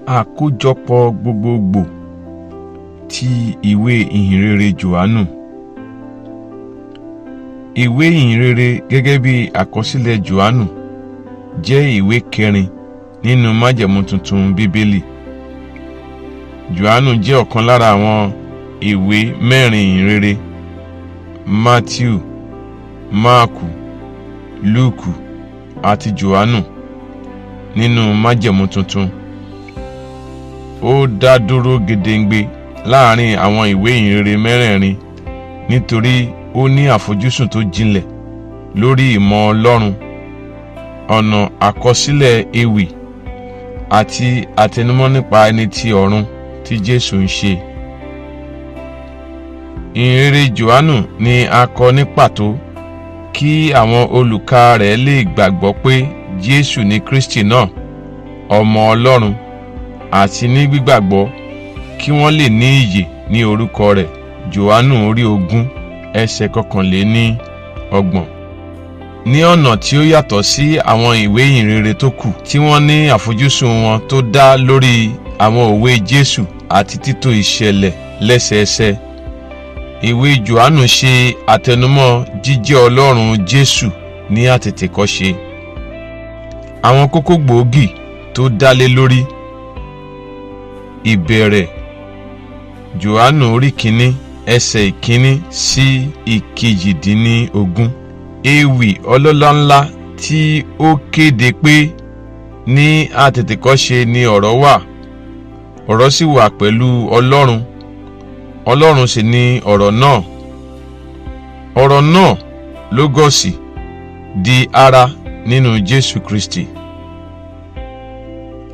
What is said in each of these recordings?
Àkójọpọ̀ gbogbogbò ti ìwé ìhìnrere Jòhánù. Ìwé ìhìnrere gẹ́gẹ́ bí àkọsílẹ̀ Jòhánù jẹ́ ìwé kẹrin nínú májẹ̀mú tuntun Bíbélì. Jòhánù jẹ́ ọ̀kan lára àwọn ìwé mẹ́rin ìhìnrere Mátíù, Máàkù, Lúùkù àti Jòhánù nínú májẹ̀mú tuntun. Ó dá dúró gedengbe láàrin àwọn ìwé ìhìnrere mẹ́rẹ̀ẹ̀rin nítorí ó ní àfojúsùn tó jinlẹ̀ lórí ìmọ̀ Ọlọ́run, ọ̀nà àkọsílẹ̀ ewì àti àtẹnumọ́ nípa ẹni ti ọ̀run tí Jésù ń ṣe. Ìhìnrere Jòhánù ni a kọ ní pàtó kí àwọn olùkà rẹ̀ lè gbàgbọ́ pé Jésù ni Kristi náà, ọmọ Ọlọ́run, àti ní gbígbàgbọ́ kí wọ́n lè ní ìyè ní orúkọ rẹ̀. Jòhánù orí 20 ẹsẹ̀ 21. Ní ọ̀nà tí ó yàtọ̀ sí àwọn ìwé ìhìnrere tó kù tí wọ́n ní àfojúsùn wọn tó dá lórí àwọn òwe Jésù àti títò ìṣẹ̀lẹ̀ lẹ́sẹẹsẹ, ìwé Jòhánù ṣe àtẹnumọ́ jíjẹ́ Ọlọ́run Jésù ní àtètèkọ́ṣe. Àwọn kókó gbòógì tó dálé lórí: ìbẹ̀rẹ̀, Jòhánù orí 1 ẹsẹ̀ 1 sí 18. Ewì ọlọ́lá ńlá tí ó kéde pé ní àtètèkọ́ṣe ni ọ̀rọ̀ wà, ọ̀rọ̀ sì wà pẹ̀lú Ọlọ́run, Ọlọ́run sì ni ọ̀rọ̀ náà. Ọ̀rọ̀ náà, lógọ́sì, di ara nínú Jésù Kristi.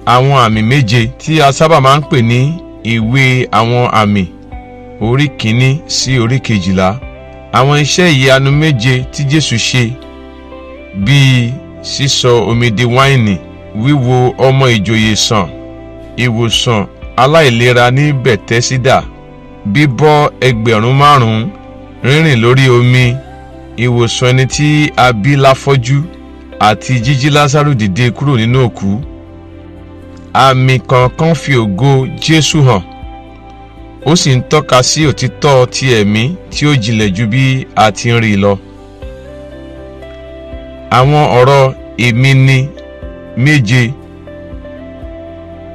Àwọn àmì méje tí a sábà máa ń pè ní ìwé àwọn àmì orí 1 sí orí 12. Àwọn iṣẹ́ ìyanu méje tí Jésù ṣe, bíi sísọ omi di wáìnì, wíwo ọmọ ìjòyè sàn, ìwòsàn aláìlera ní Bẹ̀tẹ́sídà, bíbọ́ 5,000, rírìn lórí omi, ìwòsàn ẹni tí a bí láfọ́jú, àti jíjí Lásárù dìde kúrò nínú òkú. Àmì kọ̀ọ̀kan fi ògo Jésù hàn, ó sì ń tọ́ka sí òtítọ́ ti ẹ̀mí tí ó jinlẹ̀ ju bí a ti ń rí lọ. Àwọn ọ̀rọ̀ èmi ni méje.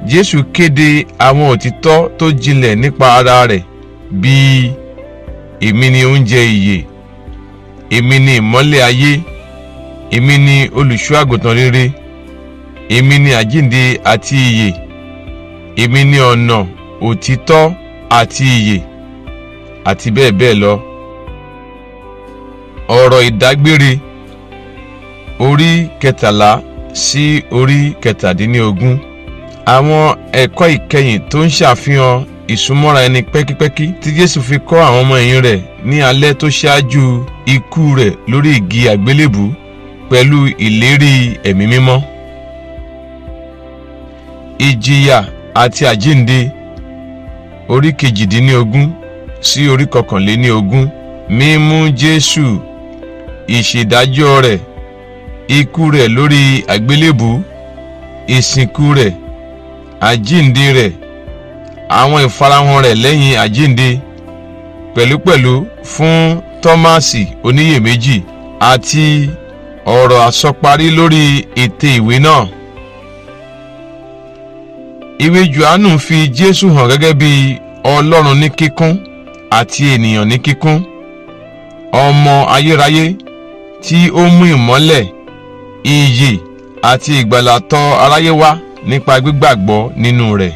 Jésù kéde àwọn òtítọ́ tó jinlẹ̀ nípa ara rẹ̀, bíi èmi ni oúnjẹ ìyè, èmi ni ìmọ́lẹ̀ ayé, èmi ni olùṣọ́ àgùntàn rere, èmi ni àjíǹde àti ìyè, èmi ni ọ̀nà, òtítọ́ àti ìyè, àti bẹ́ẹ̀ bẹ́ẹ̀ lọ. Ọ̀rọ̀ ìdágbére orí 13 sí orí 17. Àwọn ẹ̀kọ́ ìkẹyìn tó ń ṣàfihàn ìsúnmọ́ra ẹni pẹ́kípẹ́kí tí Jésù fi kọ́ àwọn ọmọ ẹ̀yìn rẹ̀ ní alẹ́ tó ṣáájú ikú rẹ̀ lórí igi àgbélébùú pẹ̀lú ìlérí ẹ̀mí mímọ́. Ìjìyà àti àjíǹde orí 18 sí orí 21. Mímú Jésù, ìṣèdájọ́ rẹ̀, ikú rẹ̀ lórí àgbélébùú, ìsìnkú rẹ̀, àjíǹde rẹ̀, àwọn ìfarahàn rẹ̀ lẹ́yìn àjíǹde, pẹ̀lúpẹ̀lú fún Tọ́másì oníyèméjì, àti ọ̀rọ̀ àsọparí lórí ète ìwé náà. Ìwé Jòhánù fi Jésù hàn gẹ́gẹ́ bí Ọlọ́run ní kíkún àti ènìyàn ní kíkún, ọmọ ayérayé tí ó mú ìmọ́lẹ̀, ìyè àti ìgbàlà tọ̀ aráyé wá nípa gbígbàgbọ́ nínú rẹ̀.